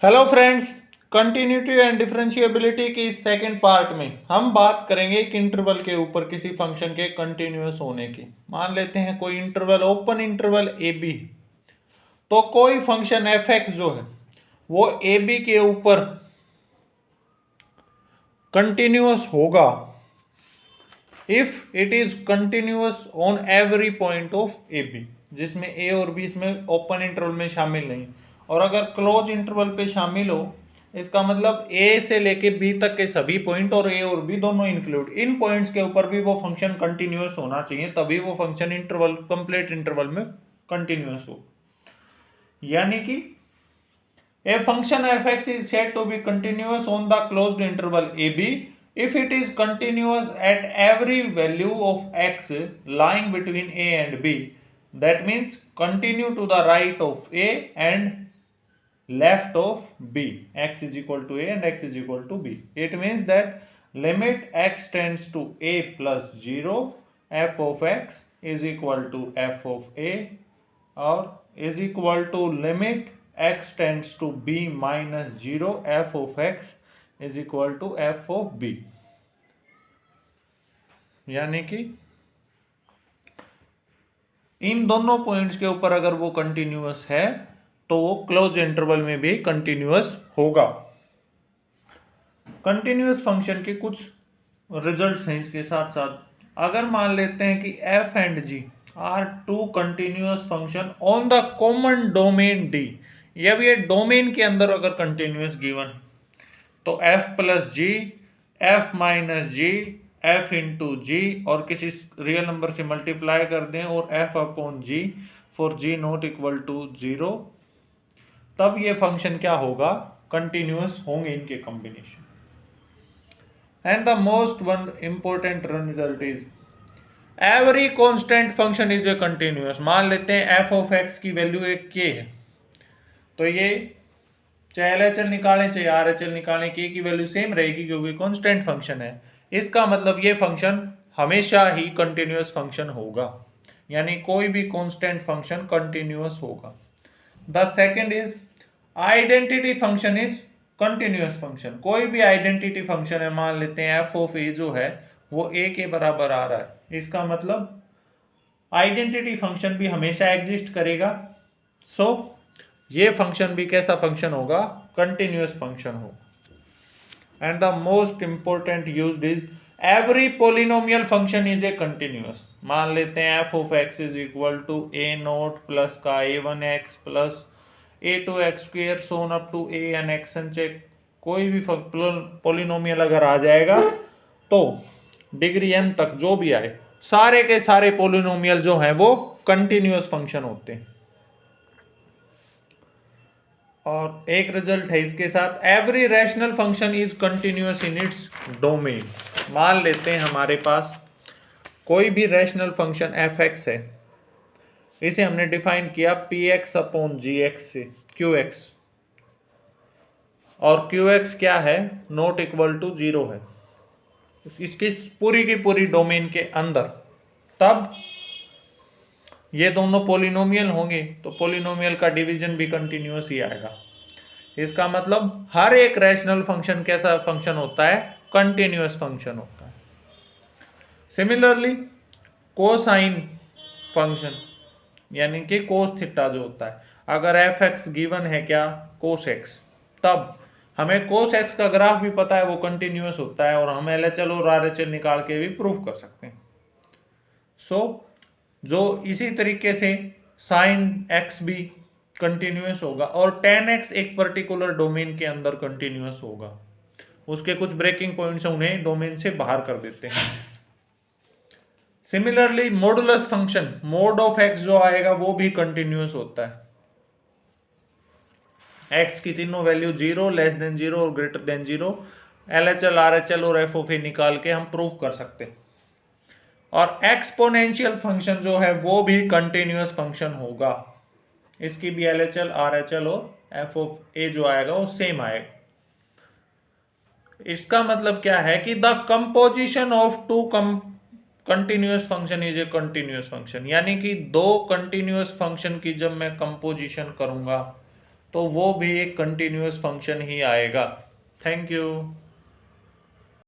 Hello friends, continuity and differentiability की second part में हम बात करेंगे एक इंटरवल के ऊपर किसी फंक्शन के कंटिन्यूअस होने की। मान लेते हैं कोई interval, open interval A B, तो कोई फंक्शन एफ एक्स जो है वो ए बी के ऊपर कंटिन्यूअस होगा if it is continuous on every point of A B, जिसमें ए और बी इसमें ओपन इंटरवल में शामिल नहीं। और अगर क्लोज इंटरवल पे शामिल हो, इसका मतलब ए से लेके बी तक के सभी पॉइंट और ए और बी दोनों इंक्लूड, इन पॉइंट्स के ऊपर भी वो फंक्शन कंटिन्यूअस होना चाहिए, तभी वो फंक्शन इंटरवल कंप्लीट इंटरवल में कंटिन्यूअस हो। यानी कि a function f(x) is said to be continuous on the closed interval ab if it is continuous at every value of x lying between a and b. That means continue to the right of a and left of b. X is equal to a and x is equal to b. It means that limit x tends to a plus 0, f of x is equal to f of a or is equal to limit x tends to b minus 0, f of x is equal to f of b। यानी कि इन दोनों points के ऊपर अगर वो continuous है तो वो क्लोज इंटरवल में भी कंटिन्यूअस होगा। कंटिन्यूअस फंक्शन के कुछ रिजल्ट्स हैं इसके साथ साथ। अगर मान लेते हैं कि f and g are two continuous function on the common domain d, जब ये डोमेन के अंदर अगर कंटिन्यूअस गिवन है तो f प्लस जी, f माइनस जी, f इंटू जी और किसी रियल नंबर से मल्टीप्लाई कर दें और f upon G for g not equal to 0, तब ये फंक्शन क्या होगा, कंटिन्यूअस होंगे इनके combination. And the most one important result is every constant function is a continuous. मान लेते हैं f ऑफ x की वैल्यू एक k है, तो ये चाहे LHL निकालें चाहे RHL निकालें, k की वैल्यू सेम रहेगी क्योंकि कांस्टेंट फंक्शन है। इसका मतलब ये फंक्शन हमेशा ही कंटिन्यूअस फंक्शन होगा, यानी कोई भी कांस्टेंट फंक्शन कंटिन्यूअस होगा। The second is identity function is continuous function. कोई भी आइडेंटिटी फंक्शन है, मान लेते हैं f ऑफ a जो है वो a के बराबर आ रहा है, इसका मतलब आइडेंटिटी फंक्शन भी हमेशा एग्जिस्ट करेगा। सो ये फंक्शन भी कैसा फंक्शन होगा, कंटिन्यूअस फंक्शन होगा। And the most important used is every polynomial function is a continuous. मान लेते हैं f of x is equal to a naught plus का a1x plus a2x square so on up to an xn check, कोई भी polynomial अगर आ जाएगा तो degree n तक जो भी आए, सारे के सारे पोलिनोमियल जो हैं वो कंटिन्यूअस फंक्शन होते हैं। और एक रिजल्ट है इसके साथ, every rational function is continuous in its domain. मान लेते हैं हमारे पास कोई भी रैशनल फंक्शन एफ एक्स है, इसे हमने डिफाइन किया पी एक्स अपॉन जी एक्स से क्यू एक्स, और क्यू एक्स क्या है, नॉट इक्वल टू 0 है इसकी पूरी की पूरी डोमेन के अंदर, तब ये दोनों पोलिनोमियल होंगे तो पोलिनोमियल का डिवीजन भी कंटिन्यूअस ही आएगा। इसका मतलब हर एक रैशनल फंक्शन कैसा फंक्शन होता है, कंटिन्यूअस फंक्शन होता है। सिमिलरली कोसाइन फंक्शन यानी कि कोस थीटा जो होता है, अगर एफ एक्स गिवन है क्या, कोस एक्स, तब हमें कोस एक्स का ग्राफ भी पता है वो कंटिन्यूअस होता है और हम LHL और RHL निकाल के भी प्रूफ कर सकते हैं। सो जो इसी तरीके से साइन एक्स भी कंटिन्यूअस होगा और टेन एक्स एक पर्टिकुलर डोमेन के अंदर कंटिन्यूअस होगा। उसके कुछ ब्रेकिंग पॉइंट्स उन्हें डोमेन से बाहर कर देते हैं। Similarly modulus function, mode of x जो आएगा वो भी कंटिन्यूअस होता है। एक्स की तीनों वैल्यू 0, लेस देन 0 और ग्रेटर देन 0, LHL RHL और f ऑफ a निकाल के हम प्रूफ कर सकते हैं। और एक्सपोनेंशियल फंक्शन जो है वो भी कंटिन्यूअस फंक्शन होगा, इसकी भी LHL RHL और f ऑफ a जो आएगा वो सेम आएगा। इसका मतलब क्या है कि the composition of two continuous function is a continuous function, यानी कि दो कंटिन्यूअस फंक्शन की जब मैं कंपोजिशन करूंगा तो वो भी एक कंटिन्यूस फंक्शन ही आएगा। Thank you.